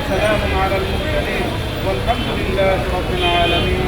وسلام على المرسلين والحمد لله رب العالمين.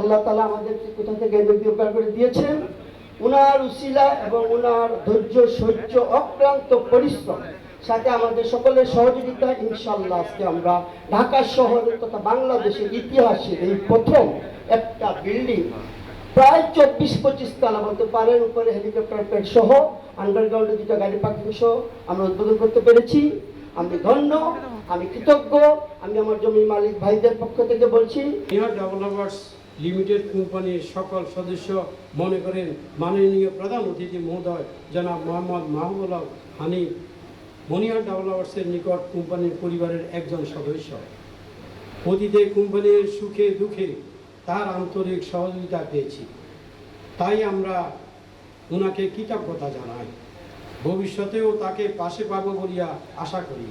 আল্লাহ তাআলা আমাদেরকে কোথা থেকে বের করে দিয়েছেন, উনার উসিলা এবং উনার ধৈর্য সহ্য অক্লান্ত পরিশ্রম সাথে আমাদের সকলের সহযোগিতা ইনশাআল্লাহ আজকে আমরা ঢাকা শহর তথা বাংলাদেশের ইতিহাসে এই প্রথম একটা বিল্ডিং প্রায় 24-25 তলা বলতে পারেন, উপরে হেলিকপ্টার প্যাড সহ আন্ডারগ্রাউন্ডে দুটো গাড়ি পার্কিং সহ আমরা উদ্বোধন করতে পেরেছি। আমি ধন্য, আমি কৃতজ্ঞ। আমি আমার জমির মালিক ভাইদের পক্ষ থেকে বলছি। ডেভেলপার্স লিমিটেড কোম্পানির সকল সদস্য মনে করেন মাননীয় প্রধান অতিথি মহোদয় জনাব মোহাম্মদ মাহবুব হানিফ মনিহার ডেভেলপার্সের নিকট কোম্পানির পরিবারের একজন সদস্য। অতীতে কোম্পানির সুখে দুঃখে তার আন্তরিক সহযোগিতা পেয়েছি, তাই আমরা ওনাকে কৃতজ্ঞতা জানাই। ভবিষ্যতেও তাকে পাশে পাবো বলিয়া আশা করি।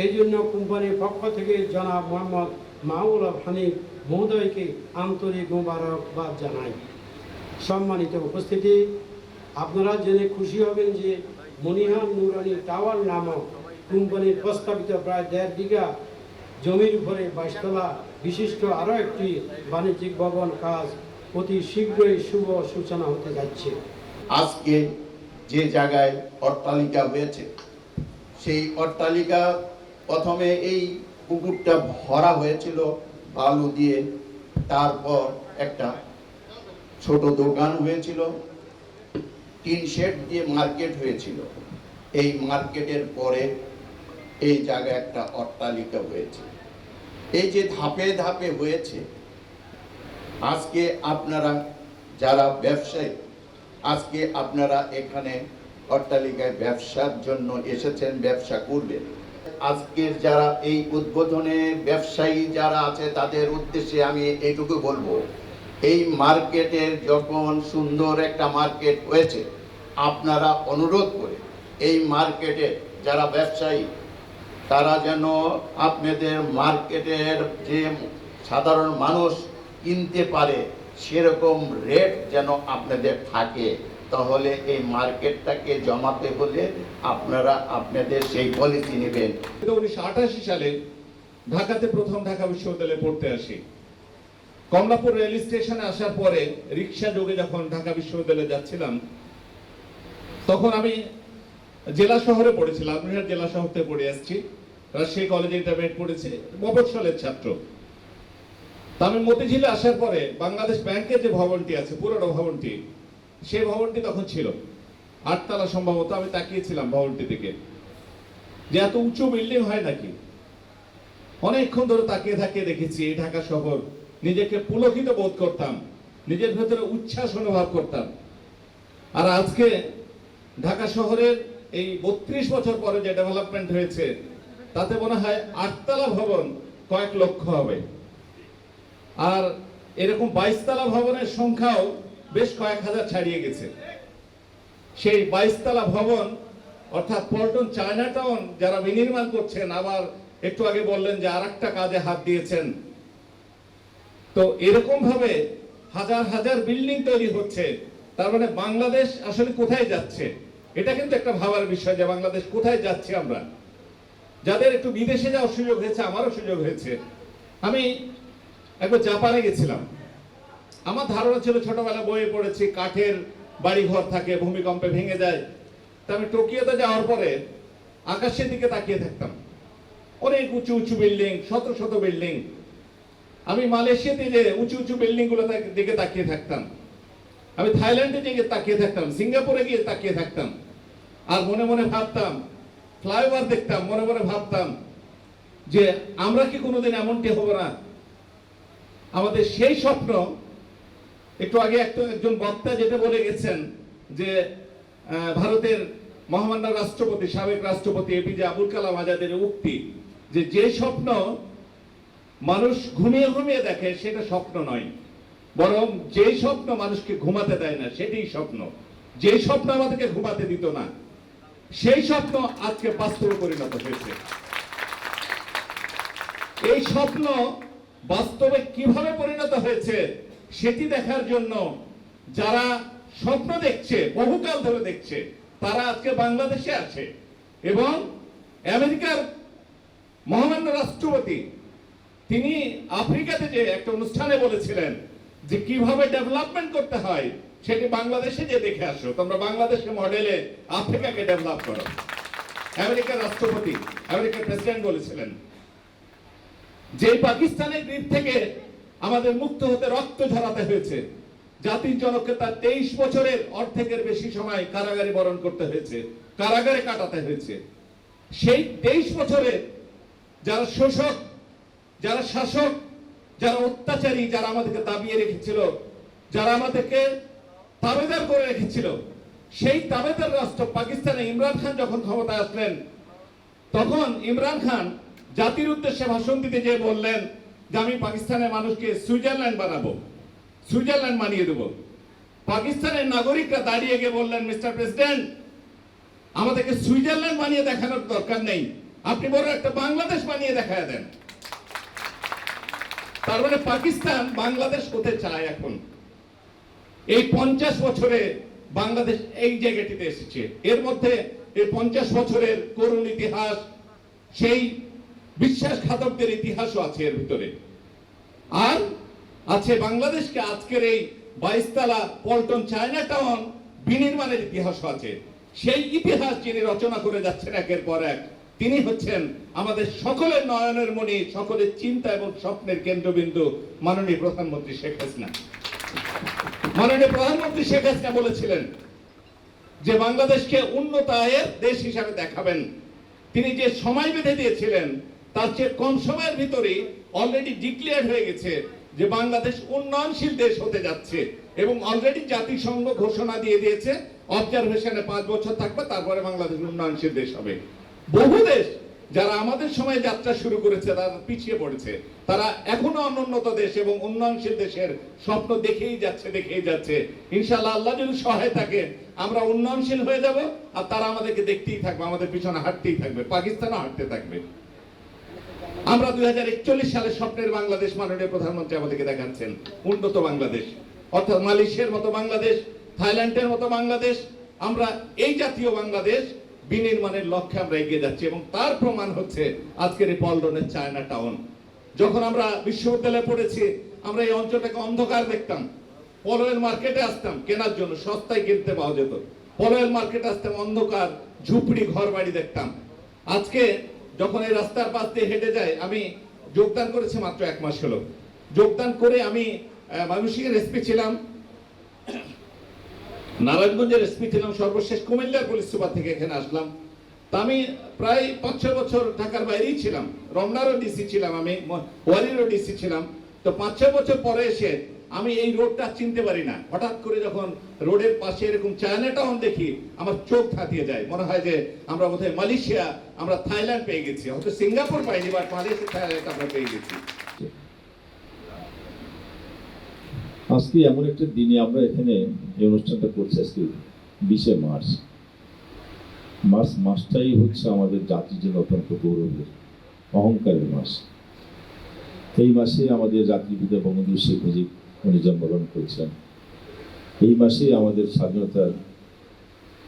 এই জন্য কোম্পানির পক্ষ থেকে জনাব মোহাম্মদ মাহবুব হানিফ মহোদয়কে আন্তরিক মোবারকবাদ জানাই। সম্মানিত উপস্থিতি, আপনারা জেনে খুশি হবেন যে মনিহার নুরানি টাওয়ার নামক কোম্পানির প্রস্তাবিত প্রায় 1.5 বিঘা জমির উপরে 22 তলা বিশিষ্ট আরও একটি বাণিজ্যিক ভবন কাজ অতি শীঘ্রই শুভ সূচনা হতে যাচ্ছে। আজকে যে জায়গায় অট্টালিকা হয়েছে, সেই অট্টালিকা প্রথমে এই পুকুরটা ভরা হয়েছিল বালু দিয়ে, তারপর একটা ছোট দোকান হয়েছিল, টিন শেড দিয়ে মার্কেট হয়েছিল। এই মার্কেটের পরে এই জায়গায় একটা অট্টালিকা হয়েছে। এই যে ধাপে ধাপে হয়েছে, আজকে আপনারা যারা ব্যবসায়ী, আজকে আপনারা এখানে অট্টালিকায় ব্যবসার জন্য এসেছেন, ব্যবসা করবেন। আজকের যারা এই উদ্বোধনে ব্যবসায়ী যারা আছে তাদের উদ্দেশ্যে আমি এইটুকু বলবো, এই মার্কেটের যখন সুন্দর একটা মার্কেট হয়েছে, আপনারা অনুরোধ করে এই মার্কেটের যারা ব্যবসায়ী তারা যেন আপনাদের মার্কেটের যে সাধারণ মানুষ কিনতে পারে সেরকম রেট যেন আপনাদের থাকে। তাহলে এই মার্কেটটাকে জমাতে হলে আপনারা আপনাদের সেই পলিসি নেবেন। 1988 সালে ঢাকাতে প্রথম ঢাকা বিশ্ববিদ্যালয়ে পড়তে আসি। কমলাপুর রেল স্টেশনে আসার পরে রিক্সা যোগে যখন ঢাকা বিশ্ববিদ্যালয়ে যাচ্ছিলাম, তখন আমি জেলা শহরে পড়েছিলাম, লালমনিরহাট জেলা শহর থেকে পড়ে আসছি। রাজশাহী কলেজে ইন্টারমিডিয়েট পড়েছি, মফস্বলের ছাত্র। তা আমি মতিঝিলে আসার পরে বাংলাদেশ ব্যাংকের যে ভবনটি আছে, পুরনো ভবনটি, সেই ভবনটি তখন ছিল 8 তলা সম্ভবত। আমি তাকিয়েছিলাম ভবনটি দিকে যে এত উঁচু বিল্ডিং হয় নাকি। অনেকক্ষণ ধরে তাকিয়ে তাকিয়ে দেখেছি এই ঢাকা শহর, নিজেকে পুলকিত বোধ করতাম, নিজের ভেতরে উচ্ছ্বাস অনুভব করতাম। আর আজকে ঢাকা শহরের এই 32 বছর পরে যে ডেভেলপমেন্ট হয়েছে, তাতে মনে হয় 8 তলা ভবন কয়েক লক্ষ হবে। আর এরকম 22 তলা ভবনের সংখ্যাও বেশ কয়েক হাজার ছাড়িয়ে গেছে। সেই 22 তলা ভবন অর্থাৎ পল্টন চায়না টাউন যারা বিনির্মাণ করছেন, আবার একটু আগে বললেন যে আরেকটা কাজে হাত দিয়েছেন। তো এরকম ভাবে হাজার হাজার বিল্ডিং তৈরি হচ্ছে। তার মানে বাংলাদেশ আসলে কোথায় যাচ্ছে, এটা কিন্তু একটা ভাবার বিষয় যে বাংলাদেশ কোথায় যাচ্ছে আমরা। যাদের একটু বিদেশে যাওয়ার সুযোগ হয়েছে, আমারও সুযোগ হয়েছে। আমি একবার জাপানে গেছিলাম। আমার ধারণা ছিল, ছোটবেলা বইয়ে পড়েছি, কাঠের বাড়ি ঘর থাকে, ভূমিকম্পে ভেঙে যায়। তা আমি টোকিওতে যাওয়ার পরে আকাশের দিকে তাকিয়ে থাকতাম, অনেক উঁচু উঁচু বিল্ডিং, শত শত বিল্ডিং। আমি মালয়েশিয়াতে যে উঁচু উঁচু বিল্ডিং গুলো দিকে তাকিয়ে থাকতাম। আমি থাইল্যান্ডে গিয়ে তাকিয়ে থাকতাম, সিঙ্গাপুরে গিয়ে তাকিয়ে থাকতাম, আর মনে মনে ভাবতাম, ফ্লাইওভার দেখতাম, মনে মনে ভাবতাম যে আমরা কি কোনোদিন এমনটি হব না। আমাদের সেই স্বপ্ন, একটু আগে একজন বক্তা যেটা বলে গেছেন যে ভারতের মহামান্য রাষ্ট্রপতি, সাবেক রাষ্ট্রপতি এপিজে আবুল কালাম আজাদের উক্তি, যে স্বপ্ন মানুষ ঘুমিয়ে ঘুমিয়ে দেখে সেটা স্বপ্ন নয়, বরং যে স্বপ্ন মানুষকে ঘুমাতে দেয় না সেটাই স্বপ্ন। যে স্বপ্ন আমাদেরকে ঘুমাতে দিত না সেই স্বপ্ন আজকে বাস্তবে পরিণত হয়েছে। এই স্বপ্ন বাস্তবে কিভাবে পরিণত হয়েছে সেটি দেখার জন্য যারা স্বপ্ন দেখছে, বহুকাল ধরে দেখছে, তারা আজকে বাংলাদেশে আছে। এবং আমেরিকার মহামান্য রাষ্ট্রপতি তিনি আফ্রিকাতে যে একটা অনুষ্ঠানে বলেছিলেন যে কিভাবে ডেভেলপমেন্ট করতে হয় সেটি বাংলাদেশে যে দেখে আসো, তোমরা বাংলাদেশের মডেলে আফ্রিকাকে ডেভেলপ করো। আমেরিকার রাষ্ট্রপতি, আমেরিকার প্রেসিডেন্ট বলেছিলেন যে পাকিস্তানের গ্রিপ থেকে আমাদের মুক্ত হতে রক্ত ঝরাতে হয়েছে, জাতির জনককে তার 23 বছরের অর্ধেকের বেশি সময় কারাগারে বরণ করতে হয়েছে, কারাগারে কাটাতে হয়েছে। সেই 23 বছরে যারা শোষক, যারা শাসক, যারা অত্যাচারী, যারা আমাদেরকে দাবিয়ে রেখেছিল, যারা আমাদেরকে তাবেদার করে রেখেছিল, সেই তাবেদার রাষ্ট্র পাকিস্তানে ইমরান খান যখন ক্ষমতায় আসলেন, তখন ইমরান খান জাতির উদ্দেশ্যে ভাষণ দিতে যেয়ে বললেন যে আমি পাকিস্তানের মানুষকে সুইজারল্যান্ড বানাবো, সুইজারল্যান্ড বানিয়ে দেব। পাকিস্তানের নাগরিকরা দাঁড়িয়ে গিয়ে বললেন, মিস্টার প্রেসিডেন্ট, আমাদেরকে সুইজারল্যান্ড বানিয়ে দেখানোর দরকার নেই, আপনি বড় একটা বাংলাদেশ বানিয়ে দেখায় দেন। তার মানে পাকিস্তান বাংলাদেশ হতে চায়। এখন এই 50 বছরে বাংলাদেশ এই জায়গাটিতে এসেছে। এর মধ্যে এই 50 বছরের করুণ ইতিহাস, সেই বিশ্বাসঘাতকদের ইতিহাসও আছে এর ভিতরে। আর আছে বাংলাদেশকে আজকের এই 22 তলা পল্টন চায়না টাউন বিনির্মাণের ইতিহাসও আছে। সেই ইতিহাস যিনি রচনা করে যাচ্ছেন একের পর এক, তিনি হচ্ছেন আমাদের সকলের নয়নের মণি, সকলের চিন্তা এবং স্বপ্নের কেন্দ্রবিন্দু মাননীয় প্রধানমন্ত্রী শেখ হাসিনা। মাননীয় প্রধানমন্ত্রী শেখ হাসিনা বলেছিলেন যে বাংলাদেশকে উন্নত আয়ের দেশ হিসাবে দেখাবেন। তিনি যে সময় বেঁধে দিয়েছিলেন তার চেয়ে কম সময়ের ভিতরেই অলরেডি ডিক্লেয়ার হয়ে গেছে যে বাংলাদেশ উন্নয়নশীল দেশ হতে যাচ্ছে, এবং অলরেডি জাতিসংঘ ঘোষণা দিয়ে দিয়েছে অবজারভেশনে 5 বছর থাকবে, তারপরে বাংলাদেশ উন্নয়নশীল দেশ হবে। বহু দেশ যারা আমাদের সময় যাত্রা শুরু করেছে তারা পিছিয়ে পড়েছে, তারা এখনো অনুন্নত দেশ এবং উন্নয়নশীল দেশের স্বপ্ন দেখেই যাচ্ছে। ইনশাআল্লাহ আল্লাহ যদি সহায় থাকে আমরা উন্নয়নশীল হয়ে যাব, আর তারা আমাদেরকে দেখতেই থাকবে, আমাদের পিছনে হাঁটতেই থাকবে, পাকিস্তানও হাঁটতে থাকবে। আমরা 2041 সালে স্বপ্নের বাংলাদেশ মাননীয় প্রধানমন্ত্রী আমাদেরকে দেখাচ্ছেন, উন্নত বাংলাদেশ, অর্থাৎ মালয়েশিয়ার মতো বাংলাদেশ, থাইল্যান্ডের মতো বাংলাদেশ। আমরা এই জাতীয় বাংলাদেশ বিনির্মাণের লক্ষ্যে আমরা এগিয়ে যাচ্ছি, এবং তার প্রমাণ হচ্ছে আজকের এই পল্টনের চায়না টাউন। যখন আমরা বিশ্ববিদ্যালয়ে পড়েছি আমরা এই অঞ্চলটাকে অন্ধকার দেখতাম, পলয়ের মার্কেটে আসতাম কেনার জন্য, সস্তায় কিনতে পাওয়া যেত, পলয়ের মার্কেটে আসতাম, অন্ধকার ঝুপড়ি ঘর বাড়ি দেখতাম। আজকে যখন এই রাস্তার পাশ দিয়ে হেঁটে যাই, আমি যোগদান করেছি মাত্র 1 মাস হলো, যোগদান করে আমি ময়মনসিংহের এসপি ছিলাম, নারায়ণগঞ্জের এসপি ছিলাম, সর্বশেষ কুমিল্লার পুলিশ সুপার থেকে এখানে আসলাম। তা আমি প্রায় 5-6 বছর ঢাকার বাইরেই ছিলাম, রমনারও ডিসি ছিলাম, আমি ওয়ারিরও ডিসি ছিলাম। তো 5-6 বছর পরে এসে আমি এই রোডটা চিনতে পারি না, হঠাৎ করে যখন রোডের পাশে এরকম চায়না টাউন দেখি আমার চোখ ধাঁধিয়ে যায়, মনে হয় যে আমরা বোধহয় মালয়েশিয়া, আমরা থাইল্যান্ড পেয়ে গেছি, হয়তো সিঙ্গাপুর পাইনি, বাট মালয়েশিয়া, থাইল্যান্ড আমরা পেয়ে গেছি। আজকে এমন একটা দিনে আমরা এখানে এই অনুষ্ঠানটা করছি, আজকে 20শে মার্চ। মার্চ মাসটাই হচ্ছে আমাদের জাতির জন্য অত্যন্ত গৌরবের, অহংকারের মাস। এই মাসে আমাদের জাতির পিতা বঙ্গবন্ধু শেখ মুজিব উনি জন্মগ্রহণ করেছিলেন। এই মাসে আমাদের স্বাধীনতার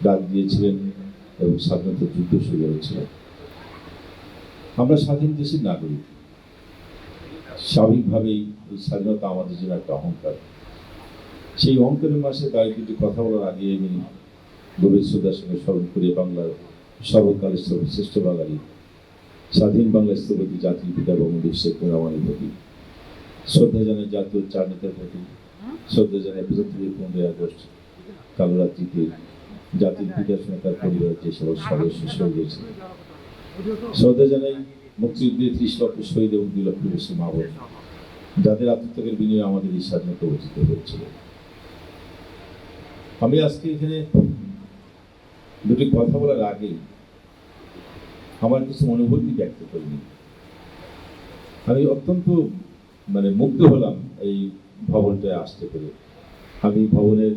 ডাক দিয়েছিলেন এবং স্বাধীনতা যুদ্ধ শুরু হয়েছিল। আমরা স্বাধীন দেশের নাগরিক, স্বাভাবিকভাবেই এই স্বাধীনতা আমাদের জন্য একটা অহংকার। সেই অহংকারের মাসে দাঁড়িয়ে দুটি কথা বলার আগে আমি গভীর শ্রদ্ধার সঙ্গে স্মরণ করি বাংলার সর্বকালের শ্রেষ্ঠ বাঙালি স্বাধীন বাংলার স্থপতি জাতির পিতা বঙ্গবন্ধু শেখ মুজিবুর রহমানের প্রতি, শ্রদ্ধা জানাই জাতীয় চার নেতার প্রতি, শ্রদ্ধা জানাই 15ই আগস্ট কালো রাত্রিতে জাতির পিতার সঙ্গে তার পরিবারের যে সকল সদস্য শহীদ হয়েছে। শ্রদ্ধা জানাই মুক্তিযুদ্ধে 30 লক্ষ শহীদ এবং 2 লক্ষ বেশি মা বোন যাদের আত্মত্যাগের বিনিময়ে আমাদের এই স্বাধীনতা অর্জিত হয়েছিল। আমি আজকে এখানে দুটি কথা বলার আগে আমার কিছু অনুভূতি ব্যক্ত করিনি। আমি অত্যন্ত মুগ্ধ হলাম এই ভবনটায় আসতে পেরে। আমি ভবনের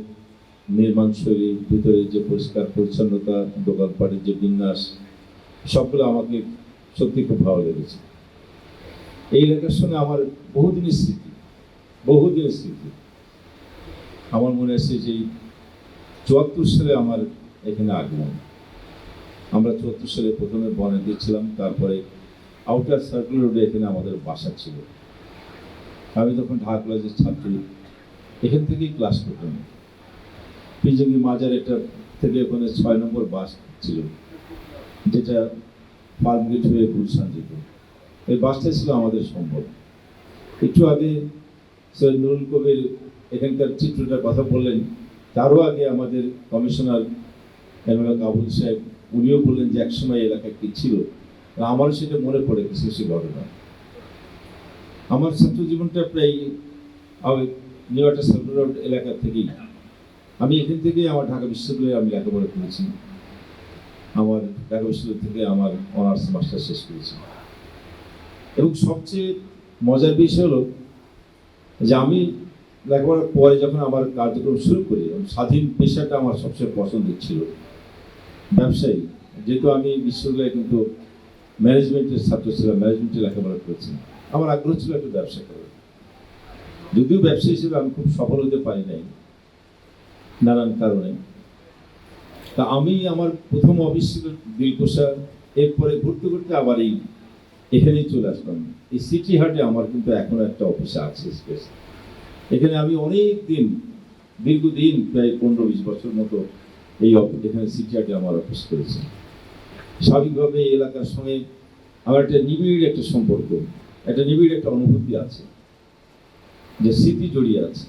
নির্মাণ শৈলী, ভিতরে যে পরিষ্কার পরিচ্ছন্নতা, দোকানপাটের যে বিন্যাস, সবগুলো আমাকে সত্যি খুব ভালো লেগেছে। এই এলাকার সঙ্গে আমার বহুদিনের স্মৃতি। আমার মনে আছে যে 74 সালে আমার এখানে আগমন। আমরা 74 সালে প্রথমে বনে গিয়েছিলাম, তারপরে আউটার সার্কেল রোডে এখানে আমাদের বাসা ছিল। আমি তখন ঢাকা কলেজের ছাত্র, এখান থেকেই ক্লাস করতাম। পিজঙ্গি মাজার একটা থেকে ওখানে 6 নম্বর বাস ছিল, যেটা ফার্মগেট হয়ে গুলশান যেত। এই বাসটাই ছিল আমাদের সম্ভব। একটু আগে সৈয়দ নুরুল কবির এখানকার চিত্রটার কথা বললেন, তারও আগে আমাদের কমিশনার এমএলএ কাবুল সাহেব উনিও বললেন যে একসময় এলাকায় কি ছিল। আমারও সেটা মনে পড়ে কিছু কিছু ঘটনা। আমার ছাত্র জীবনটা প্রায় নিউ আউটার সার্কেল রোড এলাকা থেকেই। আমি এখান থেকে আমার ঢাকা বিশ্ববিদ্যালয়ে আমি লেখাপড়া করেছি। আমার ঢাকা বিশ্ববিদ্যালয় থেকে আমার অনার্স মাস্টার শেষ করেছি। এবং সবচেয়ে মজার বিষয় হলো যে আমি লেখাপড়ার পরে যখন আমার কার্যক্রম শুরু করি, স্বাধীন পেশাটা আমার সবচেয়ে পছন্দের ছিল ব্যবসায়ী। যেহেতু আমি বিশ্ববিদ্যালয়ে কিন্তু ম্যানেজমেন্টের ছাত্র ছিলাম, ম্যানেজমেন্টে লেখাপড়া করেছি, আমার আগ্রহ ছিল একটা ব্যবসা করার। যদিও ব্যবসায়ী হিসেবে আমি খুব সফল হতে পারি নাই নানান কারণে। তা আমি আমার প্রথম অফিস ছিল দিলকুশা, এরপরে ঘুরতে ঘুরতে আবার এখানেই চলে আসলাম। এই সিটি হাটে আমার কিন্তু এখনো একটা অফিস আছে স্পেস। এখানে আমি দীর্ঘদিন প্রায় 15-20 বছর মতো এখানে সিটি হাটে আমার অফিস করেছি। স্বাভাবিকভাবে এই এলাকার সঙ্গে আমার একটা নিবিড় একটা সম্পর্ক, একটা নিবিড় একটা অনুভূতি আছে, যে স্মৃতি জড়িয়ে আছে।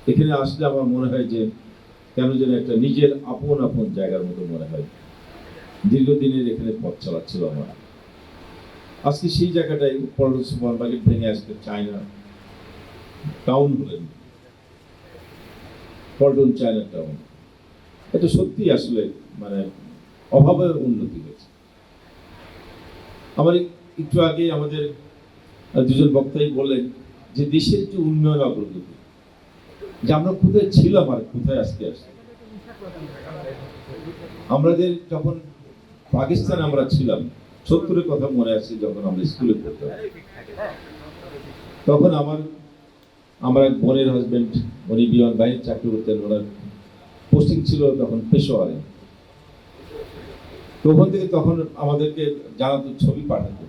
এখানে আসলে আমার মনে হয় যে কেন যেন একটা নিজের আপন জায়গার মতো মনে হয়। দীর্ঘদিনের এখানে পথ চালাচ্ছিল আমার। আজকে সেই জায়গাটায় পল্টন সুপার মার্কেট ভেঙে আজকে চায়না টাউন হলেন, পল্টন চায়না টাউন। এটা সত্যি আসলে অভাবের উন্নতি হয়েছে। আমার একটু আগে আমাদের দুজন বক্তাই বললেন যে দেশের যে উন্নয়ন অগ্রগতি, যে আমরা কোথায় ছিলাম আর কোথায় আজকে আসছি। আমাদের যখন পাকিস্তান আমরা ছিলাম, 70-এর কথা মনে আছে, যখন আমরা স্কুলে পড়তাম, তখন আমার এক বোনের হাজবেন্ড, উনি বিমান বাহিনীর চাকরি করতেন, ওনার পোস্টিং ছিল তখন পেশোয়ারে। তখন আমাদেরকে জানাতো, ছবি পাঠাতো।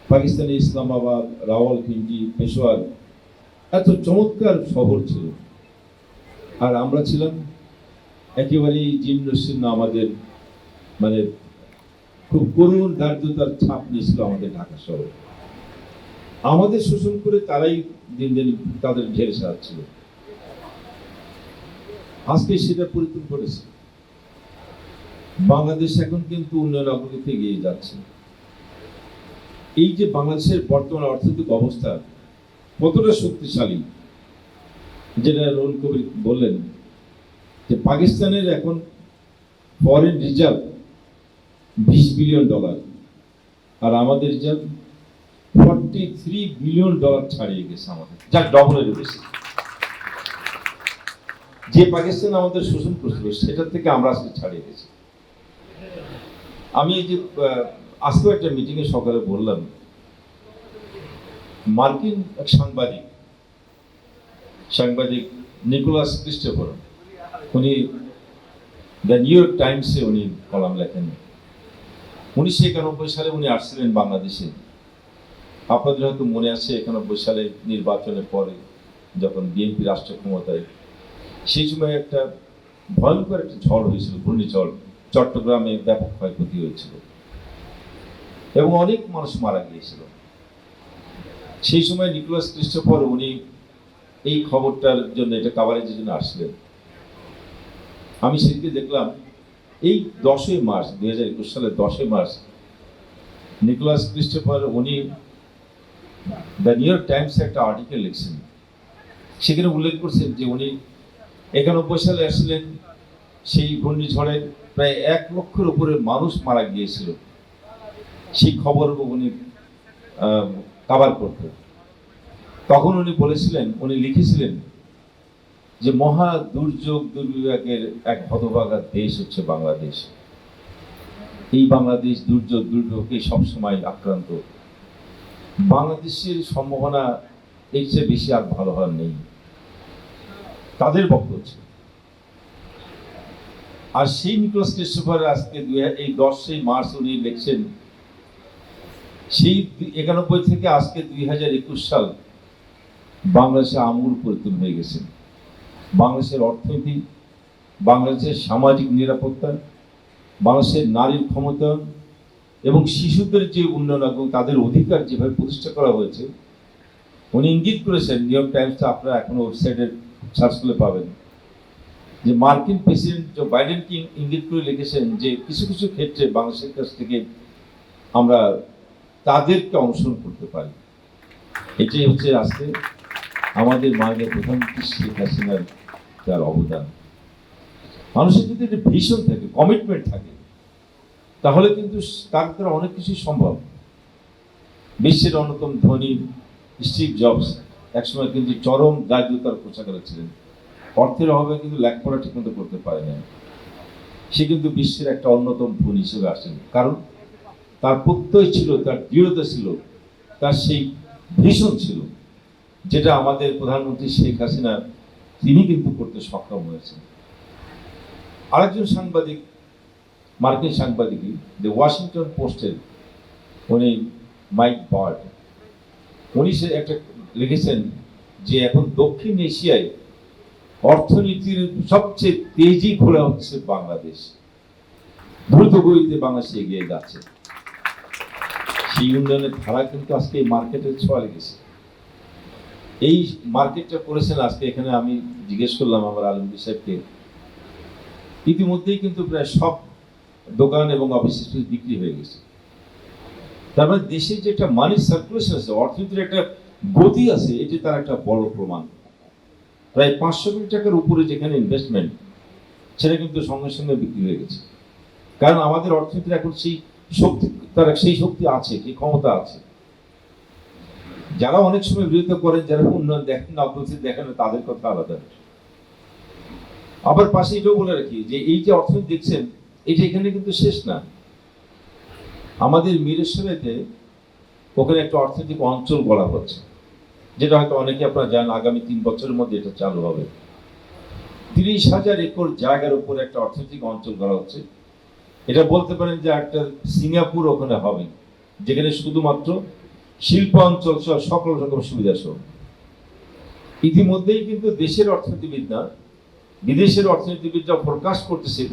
পাকিস্তানে ইসলামাবাদ, রাওয়ালপিন্ডি, পেশোয়ার এত চমৎকার শহর ছিল, আর আমরা ছিলাম একেবারেই জীর্ণশীর্ণ। আমাদের খুব করুণ দারিদ্রতার ছাপ নিয়েছিল আমাদের ঢাকা শহর। আমাদের শোষণ করে তারাই দিন দিন তাদের ঢের সারাচ্ছিল। আজকে সেটা পরিবর্তন করেছে। বাংলাদেশ এখন কিন্তু উন্নয়ন অগ্রগতি এগিয়ে যাচ্ছে। এই যে বাংলাদেশের বর্তমান অর্থনৈতিক অবস্থা কতটা শক্তিশালী, যেটা নুরুল কবির বললেন যে পাকিস্তানের এখন ফরেন রিজার্ভ $20 বিলিয়ন, আর আমাদের রিজার্ভ $43 বিলিয়ন ছাড়িয়ে গেছে আমাদের, যা ডবলের বেশি। যে পাকিস্তান আমাদের শোষণ করছিল সেটার থেকে আমরা আজকে ছাড়িয়ে গেছি। আমি এই যে আজকে একটা মিটিংয়ে সকালে বললাম, মার্কিন এক সাংবাদিক নিকোলাস ক্রিস্টোফার, উনি দ্য নিউ ইয়র্ক টাইমসে উনি কলাম লেখেন। 1991 সালে উনি আসছিলেন বাংলাদেশে। আপনাদের হয়তো মনে আছে 91 সালে নির্বাচনের পরে যখন বিএনপি রাষ্ট্র ক্ষমতায়, সেই সময় একটা ভয়ঙ্কর একটা ঝড় হয়েছিল, ঘূর্ণিঝড়। চট্টগ্রামে ব্যাপক ক্ষয়ক্ষতি হয়েছিল এবং অনেক মানুষ মারা গিয়েছিল। সেই সময় নিকোলাস ক্রিস্টোফার উনি এই খবরটার জন্য, এটা কাভারেজের জন্য আসলেন। আমি সেদিকে দেখলাম এই 10ই মার্চ 2021 সালের 10ই মার্চ নিকোলাস ক্রিস্টোফার উনি দ্য নিউ ইয়র্ক টাইমসে একটা আর্টিকেল লিখছেন। সেখানে উল্লেখ করছেন যে উনি 91 সালে আসলেন, সেই ঘূর্ণিঝড়ে প্রায় 1 লক্ষের উপরে মানুষ মারা গিয়েছিল, সেই খবর উনি কভার করতেন। তখন উনি বলেছিলেন, উনি লিখেছিলেন যে মহা দুর্যোগ দুর্বিপাকের এক হতভাগা দেশ হচ্ছে বাংলাদেশ। এই বাংলাদেশ দুর্যোগ দুর্বিপাকে সবসময় আক্রান্ত। বাংলাদেশের সম্ভাবনা এর চেয়ে বেশি আর ভালো হওয়ার নেই, তাদের বক্তব্য। আর সেই নিকোলাস ক্রিস্টোফার আজকে এই 10ই মার্চ উনি লিখছেন, সেই 91 থেকে আজকে 2021 সাল বাংলাদেশে আমূল পরিবর্তন হয়ে গেছে। বাংলাদেশের অর্থনীতি, বাংলাদেশের সামাজিক নিরাপত্তা, বাংলাদেশের নারীর ক্ষমতায়ন এবং শিশুদের যে উন্নয়ন এবং তাদের অধিকার যেভাবে প্রতিষ্ঠা করা হয়েছে, উনি ইঙ্গিত করেছেন, নিউ ইয়র্ক টাইমসটা আপনারা এখনো ওয়েবসাইটে সার্চ করলে পাবেন, যে মার্কিন প্রেসিডেন্ট জো বাইডেনকে ইঙ্গিত করে লিখেছেন যে কিছু কিছু ক্ষেত্রে বাংলাদেশের কাছ থেকে আমরা তাদেরকে অনুসরণ করতে পারি। এটাই হচ্ছে আজকে আমাদের মাননীয় প্রধানমন্ত্রী শেখ হাসিনার তার অবদান। মানুষের যদি একটা ভিশন থাকে, কমিটমেন্ট থাকে, তাহলে কিন্তু তার দ্বারা অনেক কিছুই সম্ভব। বিশ্বের অন্যতম ধনী স্টিভ জবস একসময় কিন্তু চরম দারিদ্রতার কোষাগারে ছিলেন, অর্থের অভাবে কিন্তু লেখাপড়া ঠিকমতো করতে পারে না। সে কিন্তু বিশ্বের একটা অন্যতম ধনী হিসেবে আসেন, কারণ তার প্রত্যয় ছিল, তার দৃঢ়তা ছিল, তার সেই ভিশন ছিল, যেটা আমাদের প্রধানমন্ত্রী শেখ হাসিনা তিনি কিন্তু করতে সক্ষম হয়েছেন। আরেকজন সাংবাদিক, মার্কিন সাংবাদিকই, দ্য ওয়াশিংটন পোস্টের উনি মাইক বার্ড, উনি সে একটা লিখেছেন যে এখন দক্ষিণ এশিয়ায় অর্থনীতির সবচেয়ে তেজি ঘোরা হচ্ছে বাংলাদেশ, দ্রুত গতিতে বাংলাদেশ এগিয়ে যাচ্ছে। সেই উন্নয়নের ধারা কিন্তু আজকে এই মার্কেটের ছোঁয়া লেগেছে। এই মার্কেটটা করেছেন আজকে এখানে, আমি জিজ্ঞেস করলাম আমার আলমগীর সাহেবকে, ইতিমধ্যেই কিন্তু প্রায় সব দোকান এবং অফিস স্পেস বিক্রি হয়ে গেছে। তার মানে দেশে যে একটা মানি সার্কুলেশন আছে, অর্থনীতির একটা গতি আছে, এটি তার একটা বড় প্রমাণ। প্রায় 500 কোটি টাকার উপরে যেখানে ইনভেস্টমেন্ট, সেটা কিন্তু সঙ্গে সঙ্গে বিক্রি হয়ে গেছে। কারণ আমাদের অর্থনীতির এখন সেই শক্তি, তার সেই শক্তি আছে, সেই ক্ষমতা আছে। যারা অনেক সময় বিরোধিতা করেন, যারা উন্নয়ন দেখেন না, অগ্রগতি দেখেন না, তাদের কথা আলাদা। আবার পাশে এটাও বলে রাখি যে এই যে অর্থনীতি দেখছেন, এটা এখানে কিন্তু শেষ না। আমাদের মিরেশ্বরেতে ওখানে একটা অর্থনৈতিক অঞ্চল গড়া হচ্ছে, যেটা হয়তো অনেকে আপনারা জানেন, আগামী 3 বছরের মধ্যে এটা চালু হবে। 30,000 একর জায়গার উপরে একটা অর্থনৈতিক অঞ্চল গড়া হচ্ছে। এটা বলতে পারেন যে একটা সিঙ্গাপুর ওখানে হবে, যেখানে শুধুমাত্র শিল্প অঞ্চল সহ সকল রকম সুবিধা সহ। ইতিমধ্যেই কিন্তু দেশের অর্থনীতিবিদ না, বিদেশের অর্থনীতিবিদরা ফোরকাস্ট করতেছে,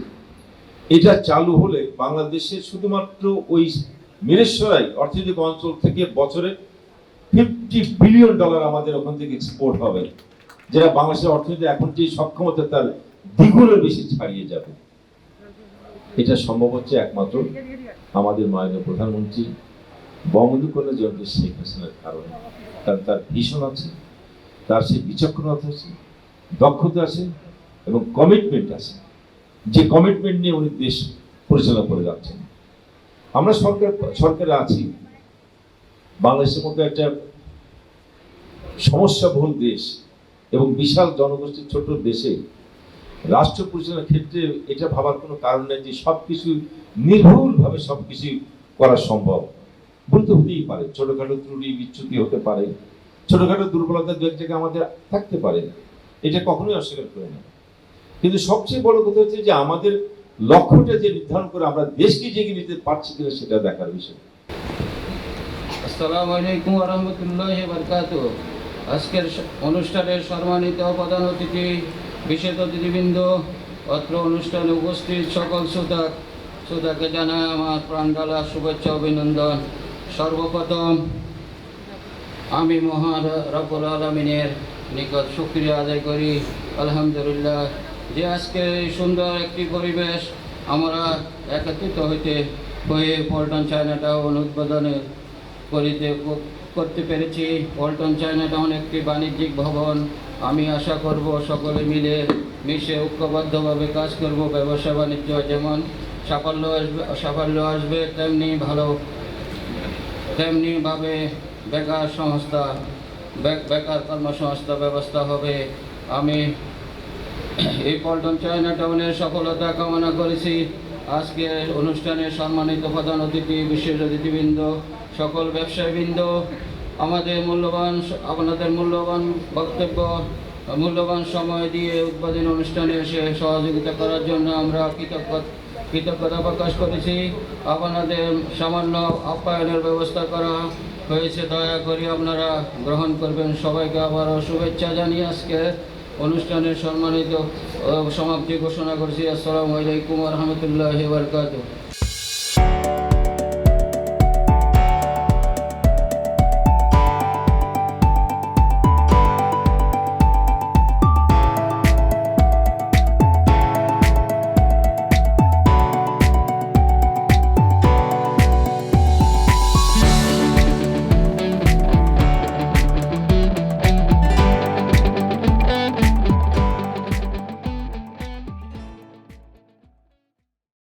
এটা চালু হলে বাংলাদেশের শুধুমাত্র ওই মিরেশ্বরাই অর্থনৈতিক অঞ্চল থেকে বছরে $50 বিলিয়ন আমাদের ওখান থেকে এক্সপোর্ট হবে, যেটা বাংলাদেশের অর্থনীতি এখন যে সক্ষমতা তার দ্বিগুণের বেশি ছাড়িয়ে যাবে। এটা সম্ভব হচ্ছে একমাত্র আমাদের মাননীয় প্রধানমন্ত্রী বঙ্গবন্ধু কন্যা জননেত্রী শেখ হাসিনার কারণে। কারণ তার ভীষণ আছে, তার সেই বিচক্ষণতা আছে, দক্ষতা আছে এবং কমিটমেন্ট আছে, যে কমিটমেন্ট নিয়ে উনি দেশ পরিচালনা করে যাচ্ছেন। আমরা সরকারে আছি, বাংলাদেশের মধ্যে একটা সমস্যাবহুল দেশ এবং বিশাল জনগোষ্ঠীর ছোট দেশে রাষ্ট্র পরিচালনার ক্ষেত্রে এটা ভাবার কোনো কারণ নেই যে সবকিছু নির্ভুলভাবে সবকিছু করা সম্ভব। ভুল তো হতেই পারে, ছোটখাটো ত্রুটি বিচ্যুতি হতে পারে, ছোটখাটো দুর্বলতা দু এক জায়গায় আমাদের থাকতে পারে, এটা কখনোই অস্বীকার করে না। কিন্তু সবচেয়ে বড় কথা হচ্ছে যে আমাদের লক্ষ্যটা যে নির্ধারণ করে আমরা দেশকে এগিয়ে নিতে পারছি কিনা সেটা দেখার বিষয়। আসসালামু আলাইকুম ওয়া রাহমাতুল্লাহি ওয়া বারাকাতুহু। আজকের অনুষ্ঠানের সম্মানিত প্রধান অতিথি, বিশেষ অতিথিবৃন্দ, অত্র অনুষ্ঠানে উপস্থিত সকল শ্রোতাকে জানাই আমার প্রাণঢালা শুভেচ্ছা অভিনন্দন। সর্বপ্রথম আমি মহান রব্বুল আলামিনের নিকট শুকরিয়া আদায় করি আলহামদুলিল্লাহ যে আজকে এই সুন্দর একটি পরিবেশ আমরা একত্রিত হয়ে পল্টন চায়না টাউন উদ্বোধনের করতে পেরেছি। পল্টন চায়না টাউন একটি বাণিজ্যিক ভবন। আমি আশা করব সকলে মিশে ঐক্যবদ্ধভাবে কাজ করব। ব্যবসা বাণিজ্য যেমন সাফল্য আসবে তেমনিভাবে বেকার কর্মসংস্থা ব্যবস্থা হবে। আমি এই পল্টন চায়না টাউনের সফলতা কামনা করেছি। আজকের অনুষ্ঠানে সম্মানিত প্রধান অতিথি, বিশেষ অতিথিবৃন্দ, সকল ব্যবসায়ীবৃন্দ, আপনাদের মূল্যবান বক্তব্য, মূল্যবান সময় দিয়ে উদ্বোধনী অনুষ্ঠানে এসে সহযোগিতা করার জন্য আমরা কৃতজ্ঞতা প্রকাশ করেছি। আপনাদের সামান্য আপ্যায়নের ব্যবস্থা করা হয়েছে, দয়া করে আপনারা গ্রহণ করবেন। সবাইকে আবারও শুভেচ্ছা জানিয়ে আজকে অনুষ্ঠানের সম্মানিত সমাপ্তি ঘোষণা করছি। আসসালামু আলাইকুম ওয়া রাহমাতুল্লাহি ওয়া বারাকাতুহু।